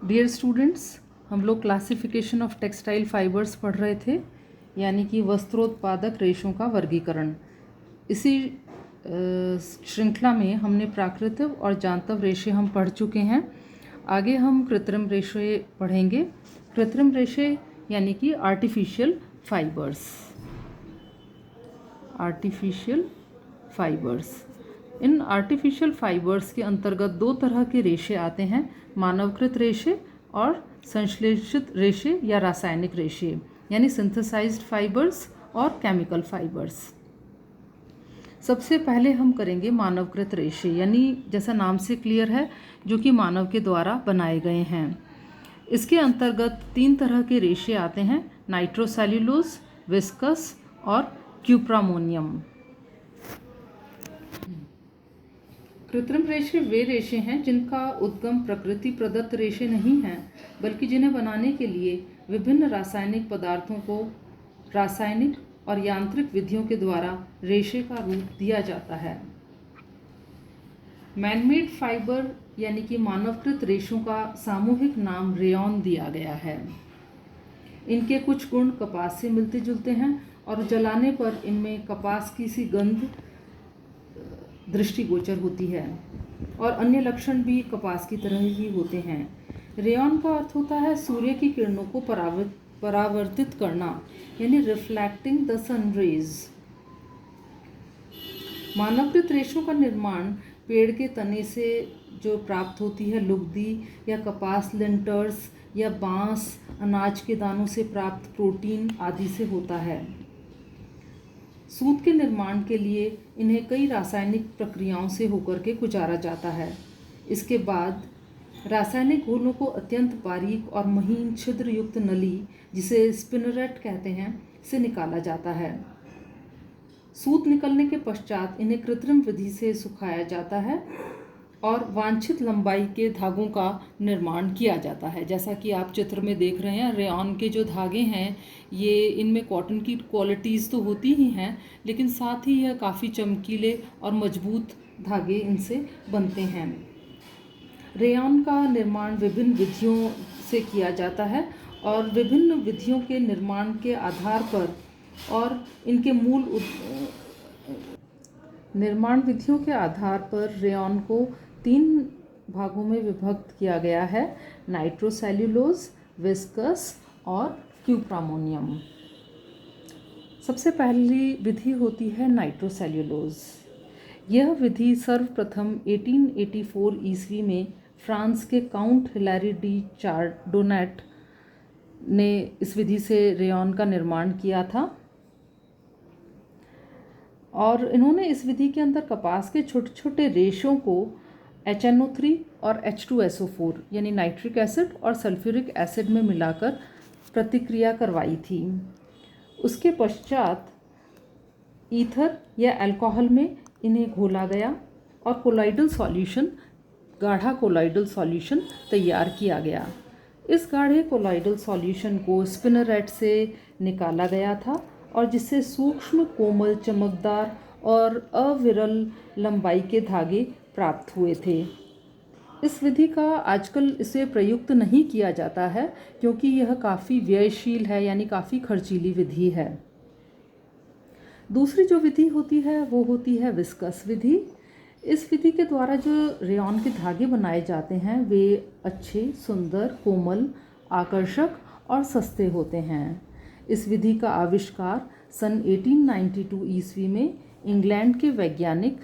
Dear students, हम लोग classification of textile fibres पढ़ रहे थे, यानी कि वस्त्रोत्पादक रेशों का वर्गीकरण। इसी श्रृंखला में हमने प्राकृतिक और जांतव रेशे हम पढ़ चुके हैं। आगे हम कृत्रिम रेशे पढ़ेंगे। कृत्रिम रेशे यानी कि artificial fibres. Artificial fibres, in artificial fibres के अंतर्गत दो तरह के रेशे आते हैं, मानवकृत रेशे और संश्लेषित रेशे या रासायनिक रेशे, यानी सिंथेसाइज्ड फाइबर्स और केमिकल फाइबर्स। सबसे पहले हम करेंगे मानवकृत रेशे, यानी जैसा नाम से क्लियर है, जो कि मानव के द्वारा बनाए गए हैं। इसके अंतर्गत तीन तरह के रेशे आते हैं, नाइट्रोसेल्यूलोज, विस्कस और क्यूप्रामोनियम। कृत्रिम रेशे वे रेशे हैं जिनका उद्गम प्रकृति प्रदत्त रेशे नहीं हैं, बल्कि जिन्हें बनाने के लिए विभिन्न रासायनिक पदार्थों को रासायनिक और यांत्रिक विधियों के द्वारा रेशे का रूप दिया जाता है। मैनमेड फाइबर यानी कि मानवकृत रेशों का सामूहिक नाम रेयॉन दिया गया है। इनके कुछ गुण कपास से मिलते जुलते हैं और जलाने पर इनमें कपास की सी गंध दृष्टिगोचर होती है, और अन्य लक्षण भी कपास की तरह ही होते हैं। रेयॉन का अर्थ होता है सूर्य की किरणों को परावर्तित करना, यानी रिफ्लेक्टिंग द सन रेज। मानवकृत रेशों का निर्माण पेड़ के तने से जो प्राप्त होती है, लुगदी या कपास लिंटर्स या बांस, अनाज के दानों से प्राप्त प्रोटीन आदि से होता है। सूत के निर्माण के लिए इन्हें कई रासायनिक प्रक्रियाओं से होकर के गुजारा जाता है। इसके बाद रासायनिक घोलों को अत्यंत बारीक और महीन छिद्र युक्त नली, जिसे स्पिनरेट कहते हैं, से निकाला जाता है। सूत निकलने के पश्चात इन्हें कृत्रिम विधि से सुखाया जाता है और वांछित लंबाई के धागों का निर्माण किया जाता है। जैसा कि आप चित्र में देख रहे हैं, रेयॉन के जो धागे हैं, ये इनमें कॉटन की क्वालिटीज़ तो होती ही हैं, लेकिन साथ ही यह काफ़ी चमकीले और मजबूत धागे इनसे बनते हैं। रेयॉन का निर्माण विभिन्न विधियों से किया जाता है और विभिन्न विधियों के निर्माण के आधार पर और इनके निर्माण विधियों के आधार पर रेयॉन को तीन भागों में विभक्त किया गया है, नाइट्रोसेल्यूलोज, विस्कस और क्यूप्रामोनियम। सबसे पहली विधि होती है नाइट्रोसेल्यूलोज। यह विधि सर्वप्रथम 1884 ईस्वी में फ्रांस के काउंट हिलारी डी चार्डोनेट ने इस विधि से रेयॉन का निर्माण किया था, और इन्होंने इस विधि के अंदर कपास के छोटे छोटे रेशों को HNO3 और H2SO4 यानी नाइट्रिक एसिड और सल्फ्यूरिक एसिड में मिलाकर प्रतिक्रिया करवाई थी। उसके पश्चात ईथर या अल्कोहल में इन्हें घोला गया और कोलाइडल सॉल्यूशन, गाढ़ा कोलाइडल सॉल्यूशन तैयार किया गया। इस गाढ़े कोलाइडल सॉल्यूशन को स्पिनरेट से निकाला गया था, और जिससे सूक्ष्म, कोमल, चमकदार और अविरल लंबाई के धागे प्राप्त हुए थे। इस विधि का आजकल इसे प्रयुक्त नहीं किया जाता है, क्योंकि यह काफ़ी व्ययशील है, यानी काफ़ी खर्चीली विधि है। दूसरी जो विधि होती है वो होती है विस्कस विधि। इस विधि के द्वारा जो रेयॉन के धागे बनाए जाते हैं वे अच्छे, सुंदर, कोमल, आकर्षक और सस्ते होते हैं। इस विधि का आविष्कार सन 1892 ईस्वी में इंग्लैंड के वैज्ञानिक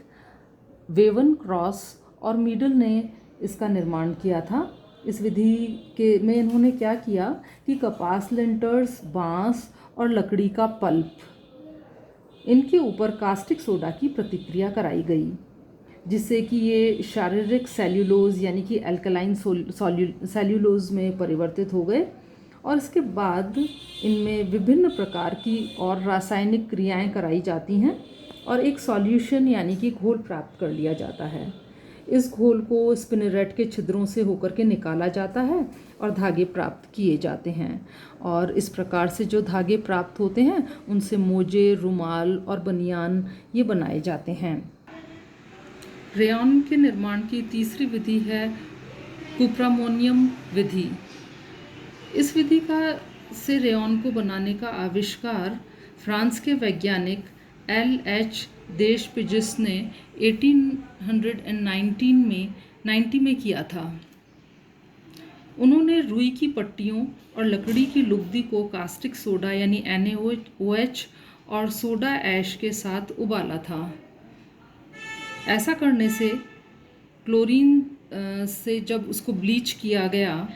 वेवन क्रॉस और मीडल ने इसका निर्माण किया था। इस विधि के में इन्होंने क्या किया कि कपास लिंटर्स, बांस और लकड़ी का पल्प, इनके ऊपर कास्टिक सोडा की प्रतिक्रिया कराई गई, जिससे कि ये शारीरिक सेल्यूलोज यानी कि अल्कलाइन सेल्यूलोज में परिवर्तित हो गए, और इसके बाद इनमें विभिन्न प्रकार की और रासायनिक क्रियाएं कराई जाती हैं और एक सॉल्यूशन यानी कि घोल प्राप्त कर लिया जाता है। इस घोल को स्पिनरेट के छिद्रों से होकर के निकाला जाता है और धागे प्राप्त किए जाते हैं, और इस प्रकार से जो धागे प्राप्त होते हैं उनसे मोजे, रुमाल और बनियान ये बनाए जाते हैं। रेयॉन के निर्माण की तीसरी विधि है कुप्रामोनियम विधि। इस विधि का से रेयॉन को बनाने का आविष्कार फ्रांस के वैज्ञानिक LH देशपिजिस ने 1890 में किया था। उन्होंने रुई की पट्टियों और लकड़ी की लुगदी को कास्टिक सोडा यानी NaOH और सोडा ऐश के साथ उबाला था। ऐसा करने से क्लोरीन से जब उसको ब्लीच किया गया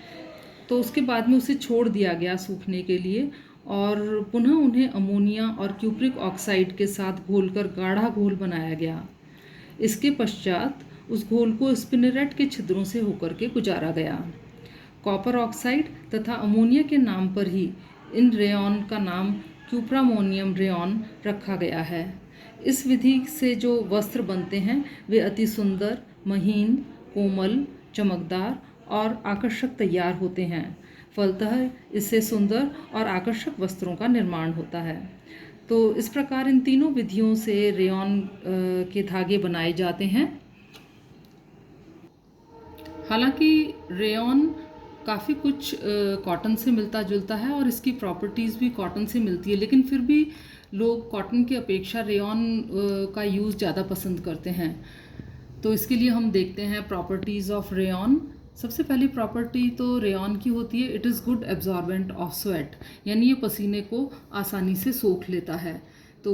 तो उसके बाद में उसे छोड़ दिया गया सूखने के लिए और पुनः उन्हें अमोनिया और क्यूप्रिक ऑक्साइड के साथ घोलकर गाढ़ा घोल बनाया गया। इसके पश्चात उस घोल को स्पिनरेट के छिद्रों से होकर के गुजारा गया। कॉपर ऑक्साइड तथा अमोनिया के नाम पर ही इन रेयॉन का नाम क्यूप्रामोनियम रेयॉन रखा गया है। इस विधि से जो वस्त्र बनते हैं वे अति सुंदर, महीन, कोमल, चमकदार और आकर्षक तैयार होते हैं। फलतः इससे सुंदर और आकर्षक वस्त्रों का निर्माण होता है। तो इस प्रकार इन तीनों विधियों से रेयॉन के धागे बनाए जाते हैं। हालांकि रेयॉन काफ़ी कुछ कॉटन से मिलता जुलता है और इसकी प्रॉपर्टीज़ भी कॉटन से मिलती है, लेकिन फिर भी लोग कॉटन की अपेक्षा रेयॉन का यूज़ ज़्यादा पसंद करते हैं। तो इसके लिए हम देखते हैं प्रॉपर्टीज़ ऑफ रेयॉन। सबसे पहली प्रॉपर्टी तो रेयॉन की होती है, it is good absorbent of sweat, यानी ये पसीने को आसानी से सोख लेता है। तो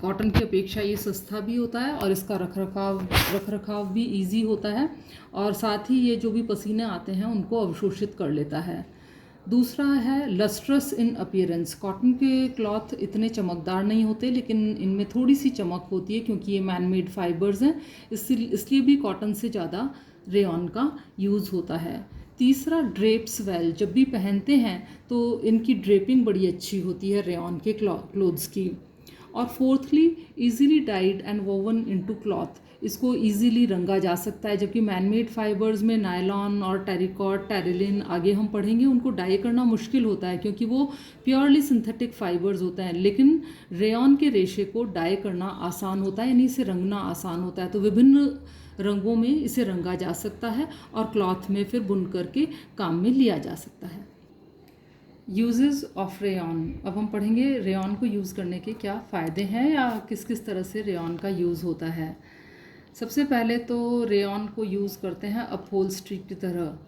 कॉटन की अपेक्षा ये सस्ता भी होता है और इसका रखरखाव भी इजी होता है और साथ ही ये जो भी पसीने आते हैं उनको अवशोषित कर लेता है। दूसरा है लस्ट्रस इन अपीयरेंस। कॉटन के क्लॉथ इतने चमकदार नहीं होते, लेकिन इनमें थोड़ी सी चमक होती है क्योंकि ये मैन मेड फाइबर्स हैं, इसलिए भी कॉटन से ज़्यादा रेयॉन का यूज़ होता है। तीसरा ड्रेप्स वेल, जब भी पहनते हैं तो इनकी ड्रेपिंग बड़ी अच्छी होती है रेयॉन के क्लोथ्स की। और fourthly easily died and woven into cloth, इसको इजीली रंगा जा सकता है, जबकि मैनमेड फाइबर्स में नायलॉन और टेरिकॉट, टेरिलिन आगे हम पढ़ेंगे, उनको डाई करना मुश्किल होता है क्योंकि वो प्योरली सिंथेटिक फाइबर्स होते हैं। लेकिन रेयॉन के रेशे को डाई करना आसान होता है, यानी इसे रंगना आसान होता है। तो विभिन्न रंगों में इसे रंगा जा सकता है और क्लॉथ में फिर बुन करके काम में लिया जा सकता है। Uses of rayon. अब हम पढ़ेंगे रेयॉन को यूज़ करने के क्या फ़ायदे हैं या किस किस तरह से रेयॉन का यूज़ होता है। सबसे पहले तो रेयॉन को यूज़ करते हैं अपहोल्स्ट्री की तरह।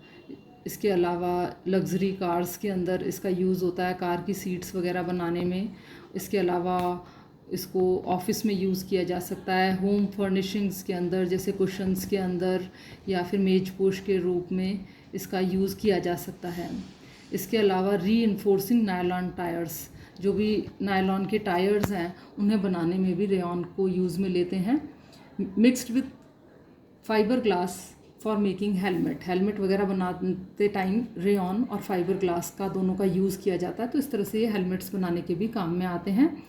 इसके अलावा लग्जरी कार्स के अंदर इसका यूज़ होता है, कार की सीट्स वगैरह बनाने में। इसके अलावा इसको ऑफिस में यूज़ किया जा सकता है, होम फर्निशिंग्स के अंदर जैसे कुशन्स के अंदर, या फिर मेज पोश के रूप में इसका यूज़ किया जा सकता है। इसके अलावा री इन्फोर्सिंग नायलॉन टायर्स, जो भी नायलॉन के टायर्स हैं उन्हें बनाने में भी रेयॉन को यूज़ में लेते हैं। Mixed with fibre glass for making helmet वगैरह बनाते टाइम रेयॉन और फाइबर ग्लास का दोनों का यूज़ किया जाता है। तो इस तरह से ये हेलमेट्स बनाने के भी काम में आते हैं।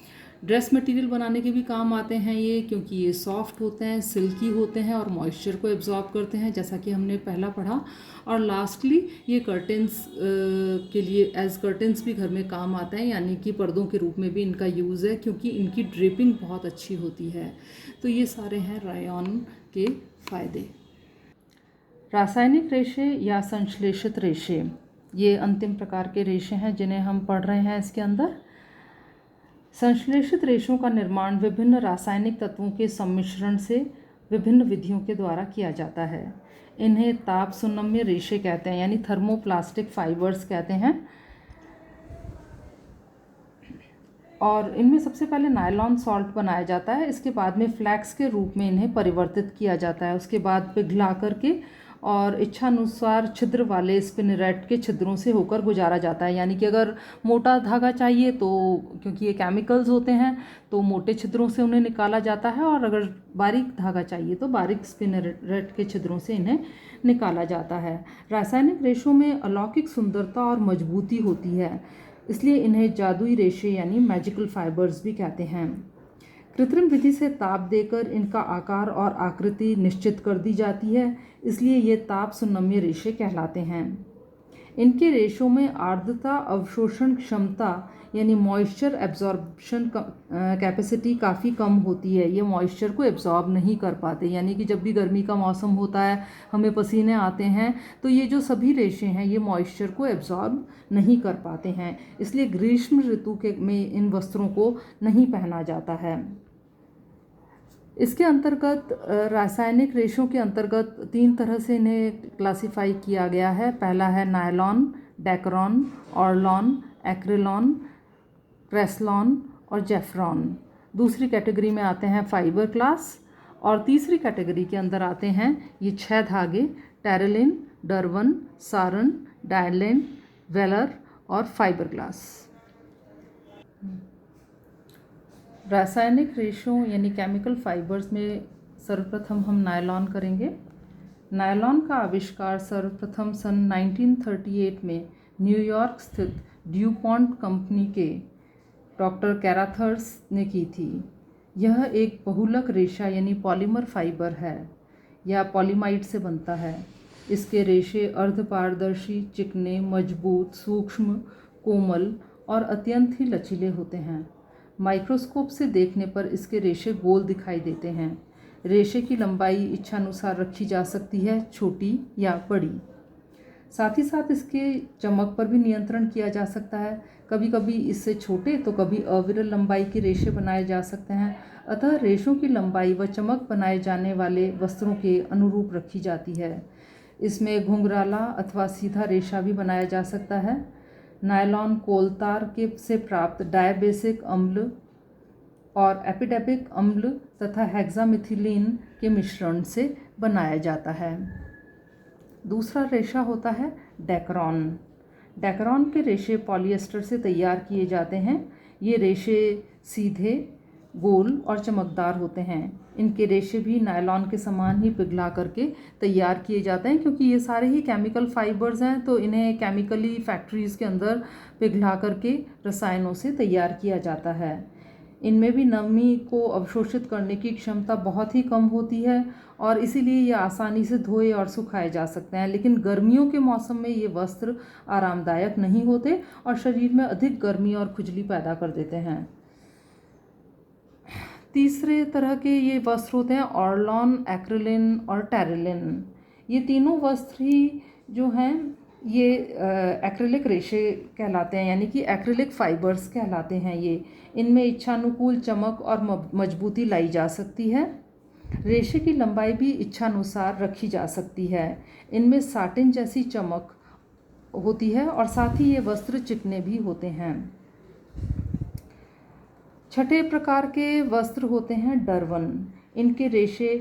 ड्रेस मटेरियल बनाने के भी काम आते हैं ये, क्योंकि ये सॉफ्ट होते हैं, सिल्की होते हैं और मॉइस्चर को एब्जॉर्ब करते हैं, जैसा कि हमने पहला पढ़ा। और लास्टली ये कर्टेंस के लिए एज कर्टेंस भी घर में काम आता है, यानी कि पर्दों के रूप में भी इनका यूज़ है क्योंकि इनकी ड्रेपिंग बहुत अच्छी होती है। तो ये सारे हैं रेयॉन के फ़ायदे। रासायनिक रेशे या संश्लेषित रेशे, ये अंतिम प्रकार के रेशे हैं जिन्हें हम पढ़ रहे हैं इसके अंदर। संश्लेषित रेशों का निर्माण विभिन्न रासायनिक तत्वों के सम्मिश्रण से विभिन्न विधियों के द्वारा किया जाता है। इन्हें ताप सुनम्य रेशे कहते हैं, यानी थर्मोप्लास्टिक फाइबर्स कहते हैं। और इनमें सबसे पहले नायलॉन सॉल्ट बनाया जाता है, इसके बाद में फ्लैक्स के रूप में इन्हें परिवर्तित किया जाता है। उसके बाद पिघला करके और इच्छानुसार छिद्र वाले स्पिनरेट के छिद्रों से होकर गुजारा जाता है। यानी कि अगर मोटा धागा चाहिए तो, क्योंकि ये केमिकल्स होते हैं, तो मोटे छिद्रों से उन्हें निकाला जाता है, और अगर बारीक धागा चाहिए तो बारीक स्पिनरेट के छिद्रों से इन्हें निकाला जाता है। रासायनिक रेशों में अलौकिक सुंदरता और मजबूती होती है, इसलिए इन्हें जादुई रेशे यानी मैजिकल फाइबर्स भी कहते हैं। कृत्रिम विधि से ताप देकर इनका आकार और आकृति निश्चित कर दी जाती है, इसलिए ये ताप सुनम्य रेशे कहलाते हैं। इनके रेशों में आर्द्रता अवशोषण क्षमता यानी मॉइस्चर एब्जॉर्प्शन कैपेसिटी काफ़ी कम होती है। ये मॉइस्चर को एब्जॉर्ब नहीं कर पाते, यानी कि जब भी गर्मी का मौसम होता है, हमें पसीने आते हैं, तो ये जो सभी रेशे हैं ये मॉइस्चर को एब्जॉर्ब नहीं कर पाते हैं। इसलिए ग्रीष्म ऋतु के में इन वस्त्रों को नहीं पहना जाता है। इसके अंतर्गत रासायनिक रेशों के अंतर्गत 3 तरह से इन्हें क्लासिफाई किया गया है। पहला है नायलॉन, डेकरॉन, ऑरलॉन, एक्रिलॉन, क्रेस्लॉन और जेफ्रॉन। दूसरी कैटेगरी में आते हैं फाइबर क्लास, और तीसरी कैटेगरी के अंदर आते हैं ये 6 धागे टेरिलिन, डरवन, सारन, डायलेन, वेलर और फाइबर ग्लास। रासायनिक रेशों यानी केमिकल फाइबर्स में सर्वप्रथम हम नायलॉन करेंगे। नायलॉन का आविष्कार सर्वप्रथम सन 1938 में न्यूयॉर्क स्थित ड्यूपॉन्ट कंपनी के डॉक्टर कैराथर्स ने की थी। यह एक बहुलक रेशा यानी पॉलीमर फाइबर है या पॉलीमाइड से बनता है। इसके रेशे अर्धपारदर्शी, चिकने, मजबूत, सूक्ष्म, कोमल और अत्यंत ही लचीले होते हैं। माइक्रोस्कोप से देखने पर इसके रेशे गोल दिखाई देते हैं। रेशे की लंबाई इच्छानुसार रखी जा सकती है, छोटी या बड़ी। साथ ही साथ इसके चमक पर भी नियंत्रण किया जा सकता है। कभी कभी इससे छोटे तो कभी अविरल लंबाई के रेशे बनाए जा सकते हैं। अतः रेशों की लंबाई व चमक बनाए जाने वाले वस्त्रों के अनुरूप रखी जाती है। इसमें घुंघराला अथवा सीधा रेशा भी बनाया जा सकता है। नायलॉन कोलतार के से प्राप्त डायबेसिक अम्ल और एपिडेपिक अम्ल तथा हेक्सामिथिलीन के मिश्रण से बनाया जाता है। दूसरा रेशा होता है डेकरॉन। डेकरॉन के रेशे पॉलिएस्टर से तैयार किए जाते हैं। ये रेशे सीधे, गोल और चमकदार होते हैं। इनके रेशे भी नायलॉन के समान ही पिघला करके तैयार किए जाते हैं, क्योंकि ये सारे ही केमिकल फाइबर्स हैं, तो इन्हें केमिकली फैक्ट्रीज़ के अंदर पिघला करके रसायनों से तैयार किया जाता है। इनमें भी नमी को अवशोषित करने की क्षमता बहुत ही कम होती है और इसीलिए ये आसानी से धोए और सुखाए जा सकते हैं। लेकिन गर्मियों के मौसम में ये वस्त्र आरामदायक नहीं होते और शरीर में अधिक गर्मी और खुजली पैदा कर देते हैं। तीसरे तरह के ये वस्त्र होते हैं ऑरलॉन, एक्रिलिन और टेरिलिन। ये तीनों वस्त्र ही जो हैं ये एक्रिलिक रेशे कहलाते हैं, यानी कि एक्रिलिक फाइबर्स कहलाते हैं। ये इनमें इच्छानुकूल चमक और मजबूती लाई जा सकती है। रेशे की लंबाई भी इच्छानुसार रखी जा सकती है। इनमें साटिन जैसी चमक होती है और साथ ही ये वस्त्र चिकने भी होते हैं। छठे प्रकार के वस्त्र होते हैं डरवन। इनके रेशे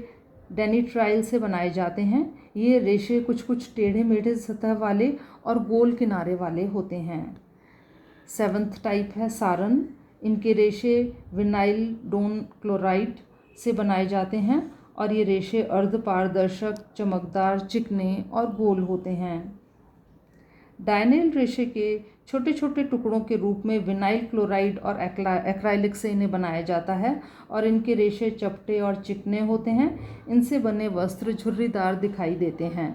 डेनिट्राइल से बनाए जाते हैं। ये रेशे कुछ कुछ टेढ़े मेढ़े सतह वाले और गोल किनारे वाले होते हैं। 7th टाइप है सारन। इनके रेशे विनाइल डोन क्लोराइड से बनाए जाते हैं और ये रेशे अर्धपारदर्शक, चमकदार, चिकने और गोल होते हैं। डायनेल रेशे के छोटे छोटे टुकड़ों के रूप में विनाइल क्लोराइड और एक्राइलिक से इन्हें बनाया जाता है और इनके रेशे चपटे और चिकने होते हैं। इनसे बने वस्त्र झुर्रीदार दिखाई देते हैं।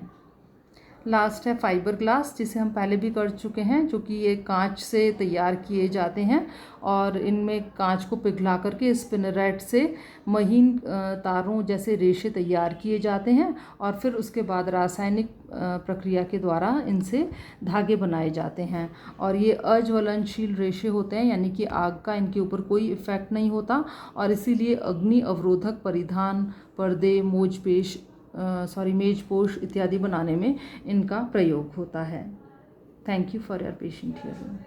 लास्ट है फाइबर ग्लास, जिसे हम पहले भी कर चुके हैं, जो कि ये कांच से तैयार किए जाते हैं और इनमें कांच को पिघला करके स्पिनरेट से महीन तारों जैसे रेशे तैयार किए जाते हैं और फिर उसके बाद रासायनिक प्रक्रिया के द्वारा इनसे धागे बनाए जाते हैं। और ये अज्वलनशील रेशे होते हैं, यानी कि आग का इनके ऊपर कोई इफ़ेक्ट नहीं होता और इसीलिए अग्नि अवरोधक परिधान, पर्दे, मेजपोश इत्यादि बनाने में इनका प्रयोग होता है। Thank you for your patient hearing.